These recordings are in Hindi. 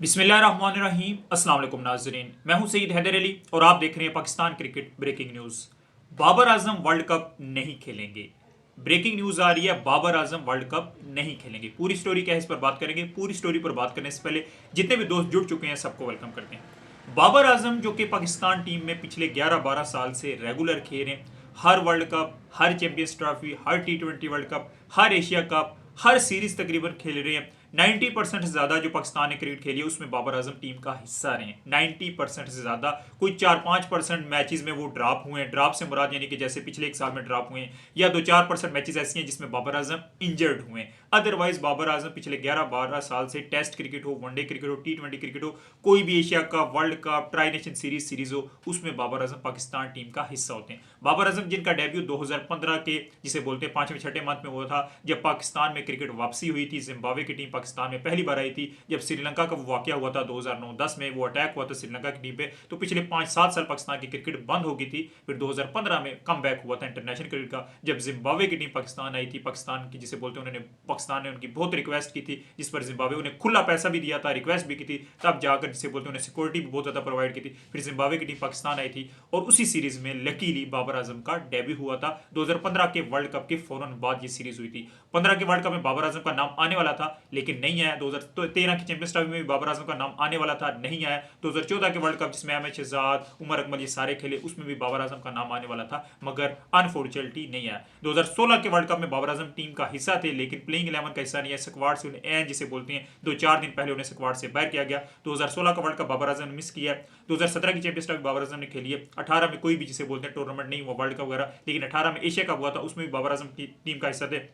बिस्मिल्लाहिर्रहमानिर्रहीम। अस्सलाम वालेकुम नाज़रीन, मैं हूं सईद हैदर अली और आप देख रहे हैं Pakistan cricket breaking news. Babar Azam world cup नहीं खेलेंगे। ब्रेकिंग न्यूज़ आ रही है, बाबर आजम वर्ल्ड कप नहीं खेलेंगे। पूरी स्टोरी क्या है, इस पर बात करेंगे। पूरी स्टोरी पर बात करने से पहले जितने भी दोस्त जुड़ चुके हैं सबको वेलकम करते हैं। बाबर आजम जो कि पाकिस्तान टीम में पिछले 11-12 साल से रेगुलर खेल रहे हैं, हर वर्ल्ड कप, हर चैंपियंस ट्रॉफी, हर T20 वर्ल्ड कप, हर एशिया कप, हर सीरीज तकरीबन खेल रहे हैं। 90% से ज्यादा जो पाकिस्तान ने क्रिकेट खेली है उसमें बाबर आजम टीम का हिस्सा रहे हैं। 90% से ज्यादा, कोई 4-5% मैचेस में वो ड्रॉप हुए हैं। ड्रॉप से मुराद यानी कि जैसे पिछले एक साल में ड्रॉप हुए हैं, या 2-4% मैचेस ऐसी हैं जिसमें बाबर आजम इंजर्ड हुए हैं। अदरवाइज बाबर आजम पिछले 11-12 साल से टेस्ट क्रिकेट हो, वनडे क्रिकेट हो, T20 क्रिकेट हो, कोई भी Asia cup, world cup, tri nation series हो, उसमें बाबर आजम पाकिस्तान टीम का हिस्सा होते हैं। बाबर आजम जिनका डेब्यू 2015 के जिसे बोलते हैं 5वें-6ठे मंथ में हुआ था, जब पाकिस्तान में क्रिकेट वापसी हुई थी। जिम्बाब्वे की टीम पाकिस्तान में पहली बार आई थी। जब श्रीलंका का वो वाकया हुआ था 2009-10 में, वो अटैक हुआ था श्रीलंका की टीम पे, तो पिछले 5-7 साल पाकिस्तान की क्रिकेट बंद हो गई थी। फिर 2015 में कम बैक हुआ था इंटरनेशनल क्रिकेट का, जब जिम्बाब्वे की टीम पाकिस्तान आई थी। पाकिस्तान की जिसे बोलते हैं, उन्होंने पाकिस्तान ने उनकी बहुत रिक्वेस्ट की थी, जिस पर जिम्बाब्वे उन्हें खुला पैसा भी दिया था, रिक्वेस्ट भी की थी, तब जाकर जिसे बोलते हैं उन्हें सिक्योरिटी भी बहुत ज्यादा प्रोवाइड की थी। फिर जिम्बाब्वे की टीम पाकिस्तान आई थी और उसी सीरीज में लकीली बाबर आजम का डेब्यू हुआ था। 2015 के वर्ल्ड कप के फौरन बाद ये सीरीज हुई थी। 15 के वर्ल्ड कप में बाबर आजम का नाम आने वाला था लेकिन नहीं आया। 2013 की चैंपियंस ट्रॉफी में भी बाबर आजम का नाम आने वाला था, नहीं आया। 2014 के वर्ल्ड कप जिसमें अहमद शहजाद, उमर अकमल ये सारे खेले, उसमें भी बाबर आजम का नाम आने वाला था, मगर अनफॉर्चुनेटली नहीं आया। 2016 के वर्ल्ड कप में बाबर आजम टीम का हिस्सा थे लेकिन प्लेइंग 11 का हिस्सा नहीं है। स्क्वाड से उन्हें एन जिसे बोलते हैं 2-4 दिन पहले उन्हें स्क्वाड से बाहर किया गया। 2016 का वर्ल्ड कप बाबर आजम ने मिस किया है। 2017 की चैंपियंस ट्रॉफी बाबर आजम ने खेली है। 18 में कोई भी जिसे बोलते हैं टूर्नामेंट नहीं हुआ वर्ल्ड कप वगैरह, लेकिन 18 में एशिया कप हुआ था, उसमें भी बाबर आजम की टीम का हिस्सा थे।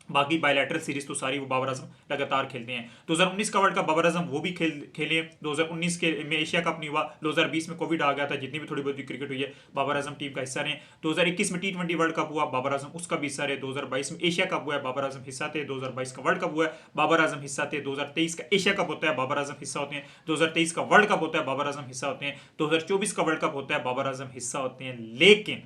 बाकी बायलैटरल सीरीज तो सारी वो बाबर आजम लगातार खेलते हैं। 2019 का वर्ल्ड कप बाबर आजम वो भी खेले। 2019 के में एशिया कप नहीं हुआ। 2020 में कोविड आ गया था, जितनी भी थोड़ी बहुत क्रिकेट हुई है बाबर आजम टीम का हिस्सा रहे। 2021 में T20 वर्ल्ड कप हुआ, बाबर आजम उसका भी हिस्सा रहे। 2022 में एशिया कप हुआ है, बाबर आजम हिस्सा थे। 2022 का वर्ल्ड कप हुआ है, बाबर आजम हिस्सा थे। 2023 का एशिया कप होता है, बाबर आजम हिस्सा होते हैं। 2023 का वर्ल्ड कप होता है, बाबर आजम हिस्सा होते हैं। 2024 का वर्ल्ड कप होता है, बाबर आजम हिस्सा होते हैं। लेकिन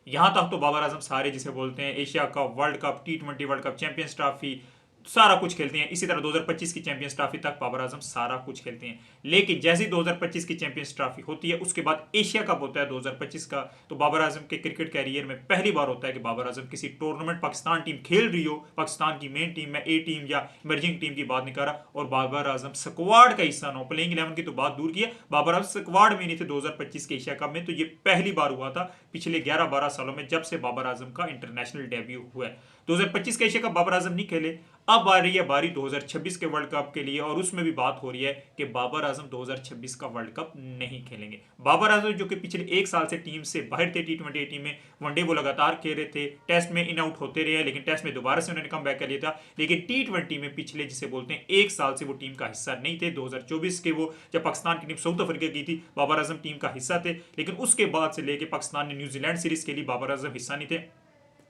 यहां तक तो बाबर आजम सारे जिसे बोलते हैं Asia cup, world cup, T20 world cup, champions trophy सारा कुछ खेलते हैं। इसी तरह 2025 की चैंपियंस ट्रॉफी तक बाबर आजम सारा कुछ खेलते हैं। लेकिन जैसे ही 2025 की चैंपियंस ट्रॉफी होती है उसके बाद एशिया कप होता है 2025 का, तो बाबर आजम के क्रिकेट कैरियर में पहली बार होता है कि बाबर आजम किसी टूर्नामेंट पाकिस्तान टीम खेल रही हो, पाकिस्तान की मेन टीम में ए टीम या इमर्जिंग टीम की बात नहीं कर रहा, और बाबर आजम स्क्वाड का हिस्सा ना हो। प्लेइंग 11 की तो बात दूर की है, बाबर आजम स्क्वाड में नहीं थे 2025 के एशिया कप में। तो ये पहली बार हुआ था पिछले 11-12 सालों में जब से बाबर आजम का इंटरनेशनल डेब्यू हुआ है। 2025 का एशिया कप बाबर आजम नहीं खेले। अब आ रही है बारी 2026 के वर्ल्ड कप के लिए, और उसमें भी बात हो रही है कि बाबर आजम 2026 का वर्ल्ड कप नहीं खेलेंगे। बाबर आजम जो कि पिछले एक साल से टीम से बाहर थे, T20 टीम में वनडे वो लगातार खेल रहे थे, टेस्ट में इन आउट होते रहे, लेकिन टेस्ट में दोबारा से उन्होंने कम बैक कर लिया था। लेकिन T20 में पिछले जिसे बोलते हैं एक साल से वो टीम का हिस्सा नहीं थे। 2024 के वो जब पाकिस्तान की टीम साउथ अफ्रीका की थी, बाबर आजम टीम का हिस्सा थे, लेकिन उसके बाद से लेकर पाकिस्तान ने न्यूजीलैंड सीरीज के लिए बाबर आजम हिस्सा नहीं थे।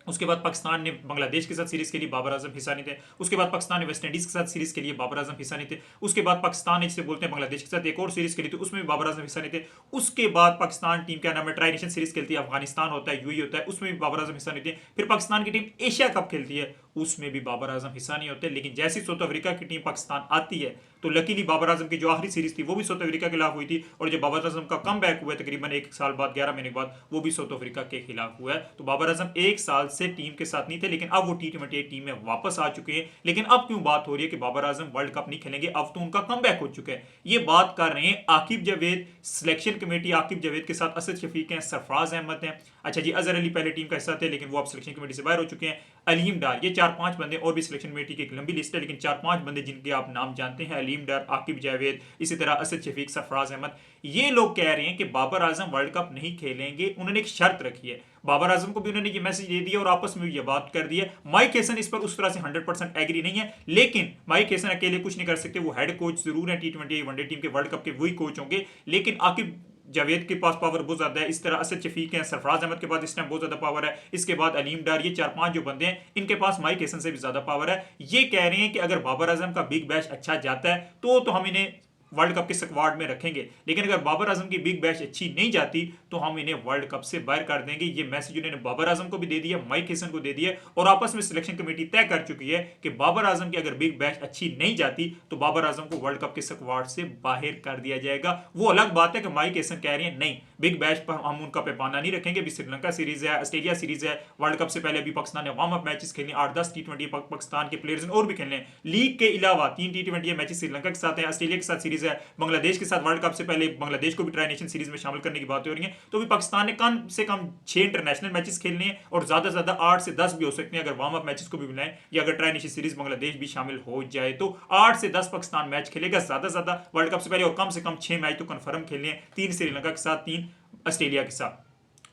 उसके बाद पाकिस्तान ने बांग्लादेश के साथ सीरीज के लिए बाबर आजम हिस्सा नहीं थे। उसके बाद पाकिस्तान ने वेस्ट इंडीज के साथ सीरीज के लिए बाबर आजम हिस्सा नहीं थे। उसके बाद पाकिस्तान ने जिसे बोलते हैं बांग्लादेश के साथ एक और सीरीज खेली थी, उसमें भी बाबर आजम हिस्सा नहीं थे। उसके बाद पाकिस्तान टीम क्या नाम है ट्राई नेशन सीरीज खेलती है, अफगानिस्तान होता है, यूएई होता है, उसमें भी बाबर आजम हिस्सा नहीं थे। फिर पाकिस्तान की टीम एशिया कप खेलती है, उसमें भी बाबर आजम हिस्सा नहीं होते। लेकिन जैसी साउथ अफ्रीका की टीम पाकिस्तान आती है तो लकीली बाबर आजम की जो आखिरी सीरीज थी वो भी साउथ अफ्रीका के खिलाफ हुई थी, और जब बाबर आजम का कम बैक हुआ है तकरीबन एक साल बाद, 11 महीने के बाद, वो भी साउथ अफ्रीका के खिलाफ हुआ है। तो बाबर आजम एक साल से टीम के साथ नहीं थे, लेकिन अब वो T20 टीम में वापस आ चुके हैं। लेकिन अब क्यों बात हो रही है कि बाबर आजम वर्ल्ड कप नहीं खेलेंगे, अब तो उनका कम बैक हो चुका है। ये बात कर रहे हैं आकिब जावेद, सिलेक्शन कमेटी आकिब जावेद के साथ असद शफीक हैं, सरफराज अहमद हैं, अच्छा जी अजहर अली पहले टीम का हिस्सा थे लेकिन वो अब सिलेक्शन कमेटी से बाहर हो चुके हैं, अलीम डार, ये 4-5 बंदे, और भी सिलेक्शन कमेटी की एक लंबी लिस्ट है, लेकिन 4-5 बंदे जिनके आप नाम जानते हैं, अलीम डार, आकिब जावेद, इसी तरह असद शफीक, सरफराज अहमद, ये लोग कह रहे हैं कि बाबर आजम वर्ल्ड कप नहीं खेलेंगे। उन्होंने एक शर्त रखी है, बाबर आजम को भी उन्होंने ये मैसेज दे दिया और आपस में भी ये बात कर दी है। माइक हेसन इस पर उस तरह से 100% एग्री नहीं है, लेकिन माइक हेसन अकेले कुछ नहीं कर सकते, वो हेड कोच जरूर है T20 वनडे टीम के, वर्ल्ड कप के वही कोच होंगे, लेकिन आकिब जावेद के पास पावर बहुत ज्यादा है, इस तरह असद शफीक हैं, सरफराज अहमद के पास इस टाइम बहुत ज्यादा पावर है, इसके बाद अलीम डार, ये 4-5 जो बंदे हैं इनके पास माइक हेसन से भी ज्यादा पावर है। ये कह रहे हैं कि अगर बाबर आजम का बिग बैश अच्छा जाता है तो हम इन्हें वर्ल्ड कप के स्क्वाड में रखेंगे, लेकिन अगर बाबर आजम की बिग बैश अच्छी नहीं जाती तो हम इन्हें वर्ल्ड कप से बाहर कर देंगे। ये मैसेज उन्होंने बाबर आजम को भी दे दिया, माइक हेसन को दे दिया और आपस में सिलेक्शन कमेटी तय कर चुकी है कि बाबर आजम की अगर बिग बैश अच्छी नहीं जाती तो बाबर आजम को वर्ल्ड कप के स्क्वाड से बाहर कर दिया जाएगा। वो अलग बात है कि माइक हेसन कह रही है नहीं, बिग बैश पर हम उनका पैमाना नहीं रखेंगे, अभी श्रीलंका सीरीज है, ऑस्ट्रेलिया सीरीज है, वर्ल्ड कप से पहले अभी पाकिस्तान ने वार्म अप मैचेस खेलने, 8-10 टी20 पाकिस्तान के प्लेयर्स और भी खेलने, लीग के अलावा 3 टी20 मैचेस श्रीलंका के साथ है, ऑस्ट्रेलिया के साथ सीरीज है, बांग्लादेश के साथ वर्ल्ड कप से पहले बांग्लादेश को भी ट्राई नेशन सीरीज में शामिल करने की बातें हो रही है। तो भी पाकिस्तान ने कम से कम 6 इंटरनेशनल मैचेस खेलने हैं और ज्यादा से ज्यादा 8 से 10 भी हो सकते हैं अगर वार्म अप मैचेस को भी मिलाएं, या अगर ट्राई नेशन सीरीज बांग्लादेश भी शामिल हो जाए तो 8 से 10 पाकिस्तान मैच खेलेगा ज्यादा से ज्यादा वर्ल्ड कप से पहले, और कम से कम 6 मैच तो कंफर्म खेलने हैं, 3 श्रीलंका के साथ, 3 ऑस्ट्रेलिया के साथ।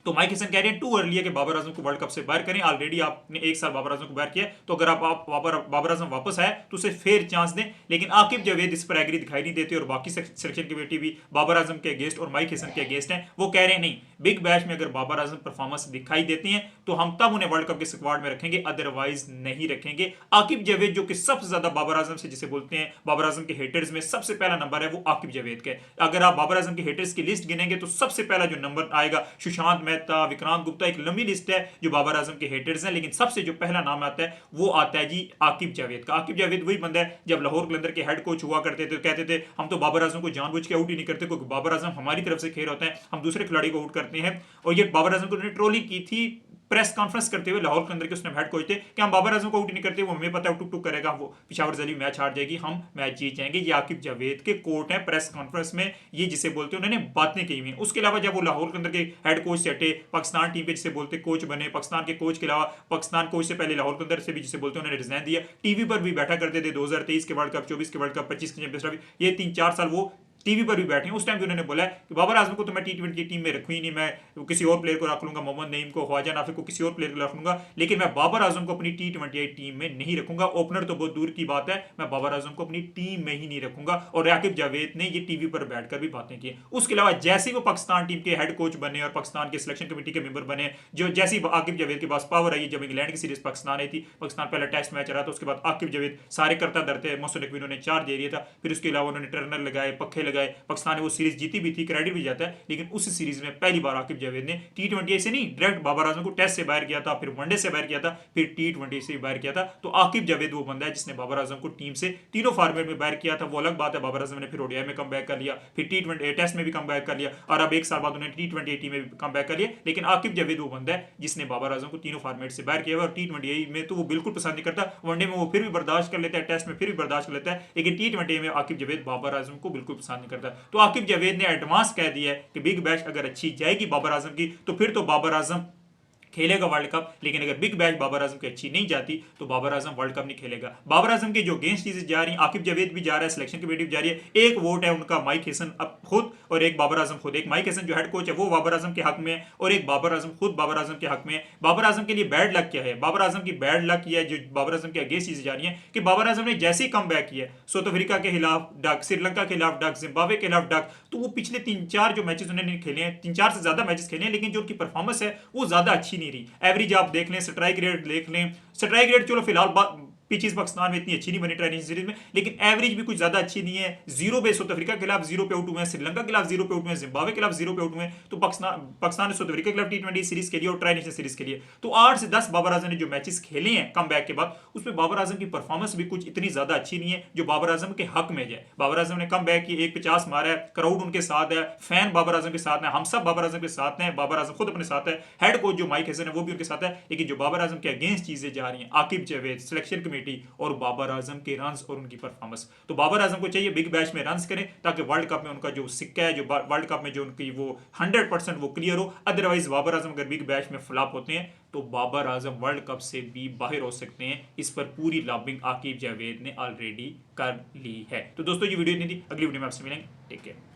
तो माइक हेसन कह रहे हैं टू अर्ली है कि बाबर आजम को वर्ल्ड कप से बाहर करें, ऑलरेडी आपने 1 साल बाबर आजम को बाहर किया, तो अगर आप बाबर आजम वापस आए तो उसे फेयर चांस दें। लेकिन आकिब जावेद इस पर एग्री दिखाई नहीं देते और बाकी सिलेक्शन कमेटी भी बाबर आजम के अगेंस्ट और माइक हेसन के अगेंस्ट हैं। वो कह रहे हैं नहीं, बिग बैश में अगर बाबर आजम परफॉर्मेंस दिखाई देती हैं तो हम तब उन्हें वर्ल्ड कप के स्क्वाड में रखेंगे, अदरवाइज नहीं रखेंगे। आकिब जावेद जो कि सबसे ज्यादा बाबर आजम से जिसे बोलते हैं बाबर आजम के हेटर्स में सबसे पहला नंबर है वो आकिब जावेद का। अगर आप बाबर आजम के हेटर्स की लिस्ट गिनेंगे तो सबसे पहला जो नंबर आएगा सुशांत मेहता, विक्रांत गुप्ता, एक लंबी लिस्ट है जो बाबर आजम के हेटर्स हैं, लेकिन सबसे जो पहला नाम आता है वो आता है जी आकिब जावेद का। आकिब जावेद वही बंदा है जब लाहौर कलंदर के हेड कोच हुआ करते थे तो कहते थे हम तो बाबर आजम को जानबूझ के आउट ही नहीं करते, क्योंकि बाबर आजम हमारी तरफ से खेल होता है, हम दूसरे खिलाड़ी को आउट करते हैं। और ये बाबर आजम को उन्होंने ट्रोलिंग की थी प्रेस कॉन्फ्रेंस करते हुए लाहौर के अंदर के उसने हेड कोच थे कि हम बाबर आजम को आउट नहीं करते, वो हमें पता है टुक टुक करेगा, वो पिशावर जली मैच हार जाएगी, हम मैच जीत जाएंगे। ये आकिब जावेद के कोट है प्रेस कॉन्फ्रेंस में, ये जिसे बोलते हैं उन्होंने बातें की हुई। उसके अलावा जब वो लाहौर के अंदर के हेड कोच से हटे, पाकिस्तान टीम के जिसे बोलते कोच बने, पाकिस्तान के कोच के अलावा पाकिस्तान कोच से पहले लाहौर के अंदर से भी जिसे बोलते उन्होंने रिजाइन दिया, टीवी पर भी बैठा करते थे 2023 के वर्ल्ड कप, 24 के वर्ल्ड कप, 25 के चैंपियंस ट्रॉफी, ये 3-4 साल वो टीवी पर भी बैठे हैं। उस टाइम भी उन्होंने बोला है कि बाबर आजम को तो मैं टी20 की टीम में रखूँ ही नहीं, मैं किसी और प्लेयर को रख लूंगा, मोहम्मद नईम को, ख्वाजा नाफिक को, किसी और प्लेयर को रख लूंगा, लेकिन मैं बाबर आजम को अपनी टी20 टीम में नहीं रखूंगा। ओपनर तो बहुत दूर की बात है, मैं बाबर आजम को अपनी टीम में ही नहीं रखूंगा। और आकिब जावेद ने ये टीवी पर बैठकर भी बातें की। उसके अलावा जैसे ही वो पाकिस्तान टीम के हेड कोच बने और पाकिस्तान के सिलेक्शन कमेटी के मेंबर बने, जो जैसे ही आकिब जावेद के पास पावर आई, जब इंग्लैंड की सीरीज पाकिस्तान आई थी, पाकिस्तान पहला टेस्ट मैच रहा था, उसके बाद आकिब जावेद सारे करता धरते, मोहसिन नकवी उन्होंने 4 दे दिया था, फिर उसके अलावा उन्होंने टर्नर लगाए, पक्खे लगाए, पाकिस्तान सीरीज जीती भी थी, क्रेडिट भी जाता है। लेकिन उस सीरीज में पहली बार आकिब जावेद ने टी20 से नहीं डायरेक्ट बाबर आजम को टेस्ट से बाहर किया था, फिर वनडे से बाहर किया था, फिर टी20 से बाहर किया था। तो आकिब जावेद वो बंदा है जिसने बाबर आजम को टीम से तीनों फॉर्मेट में बाहर किया था। वो अलग बात है, बाबर आजम ने फिर ओडीआई में कम बैक कर लिया, फिर टी20 टेस्ट में भी कम बैक कर लिया, और अब 1 साल बाद उन्होंने टी20 टीम में भी कम बैक कर लिया। लेकिन आकिब जावेद वो बंदा है जिसने बाबर आजम को तीनों फॉर्मेट से बाहर किया और टी20 में तो वो बिल्कुल पसंद नहीं करता, वनडे में वो फिर भी बर्दाश्त कर लेता है, टेस्ट में फिर भी बर्दाश्त कर लेता है, लेकिन टी20 में आकिब जावेद बाबर आजम को बिल्कुल पसंद नहीं करता। तो आकिब जावेद ने एडवांस कह दिया है कि बिग बैश अगर अच्छी जाएगी बाबर आजम की तो फिर तो बाबर आजम खेलेगा वर्ल्ड कप, लेकिन अगर बिग बैश बाबर आजम की अच्छी नहीं जाती तो बाबर आजम वर्ल्ड कप नहीं खेलेगा। बाबर आजम की जो अगेंस्ट चीजें जा रही हैं, आकिब जावेद भी जा रहा है, सिलेक्शन कमेटी भी जा रही है, एक वोट है उनका माइक हेसन अब खुद और एक बाबर आजम खुद। एक माइक हेसन जो हेड कोच है वो बाबर आजम के हक में है और एक बाबर आजम खुद बाबर आजम के हक में है। बाबर आजम के लिए बैड लक क्या है? बाबर आजम की बैड लक यह है जो बाबर आजम के अगेंस्ट चीजें जा रही है कि बाबर आजम ने जैसे ही कम बैक किया, साउथ अफ्रीका के खिलाफ डक, श्रीलंका के खिलाफ डक, जिम्बाब्वे के खिलाफ डक, तो वो पिछले 3-4 जो मैचेस उन्होंने खेले हैं, 3-4 से ज्यादा मैचेस खेले हैं, लेकिन जो उनकी परफॉर्मेंस है वो ज्यादा अच्छी नहीं रही। एवरेज आप देख लें, स्ट्राइक रेट देख लें, स्ट्राइक रेट चलो फिलहाल पिचेस पाकिस्तान में इतनी अच्छी नहीं बनी ट्राई सीरीज में, लेकिन एवरेज भी कुछ ज्यादा अच्छी नहीं है। 0 पे साउथ अफ्रीका के खिलाफ 0 पे आउट हुए हैं, श्रीलंका के खिलाफ 0 पे आउट हुए हैं, जिम्बाब्वे के खिलाफ 0 पे आउट हुए हैं। तो पाकिस्तान ने साउथ अफ्रीका के खिलाफ टी20 सीरीज के लिए और ट्राई नेशन सीरीज के लिए तो 8 से 10 बाबर आजम ने जो मैचेस खेले हैं कम बैक के बाद, उसमें बाबर आजम की परफॉर्मेंस भी कुछ इतनी ज्यादा अच्छी नहीं है जो बाबर आजम के हक में जाए। बाबर आजम ने कम बैक की, 150 मारा है, क्राउड उनके साथ है, फैन बाबर आजम के साथ है, हम सब बाबर आजम के साथ हैं, बाबर आजम खुद अपने साथ है, हेड कोच जो माइक हेसन है वो भी उनके साथ है। लेकिन जो बाबर आजम के अगेंस्ट चीजें जा रही हैं, आकिब जावेद, सिलेक्शन कमेटी और बाबर आजम के रन्स और उनकी परफॉर्मेंस, तो बाबर आजम को चाहिए बिग बैश में रन्स करें ताकि वर्ल्ड कप में उनका जो सिक्का है, जो वर्ल्ड कप में जो उनकी वो 100% वो क्लियर हो। अदरवाइज बाबर आजम अगर बिग बैश में फ्लॉप होते हैं तो बाबर आजम वर्ल्ड कप से भी बाहर हो सकते हैं। इस पर पूरी लॉबिंग आकिब जावेद ने ऑलरेडी कर ली है। तो दोस्तों ये वीडियो इतनी थी, अगली वीडियो में आपसे मिलेंगे, टेक केयर।